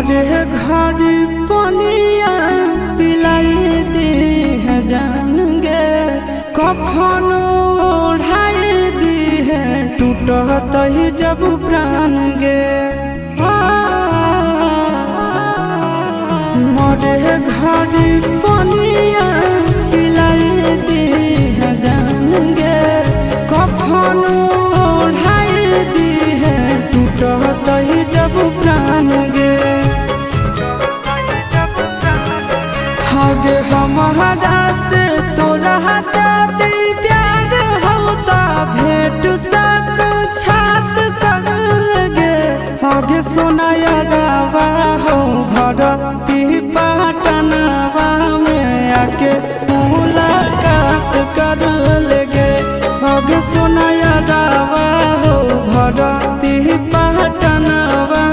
मरे घर पनिया पिलाई दी है जान गे कफन ओढ़ाई दी है टूटत ही जब प्राण गे मरे घर पनिया पिलाई दी है जान गे कफन ओढ़ाई दी है टूटत ही जब प्राण गे हगे हमारा से तोरा जाती प्यार होता भेंट सक छात कर लगे हगे सोनाया गावा हो भरती पा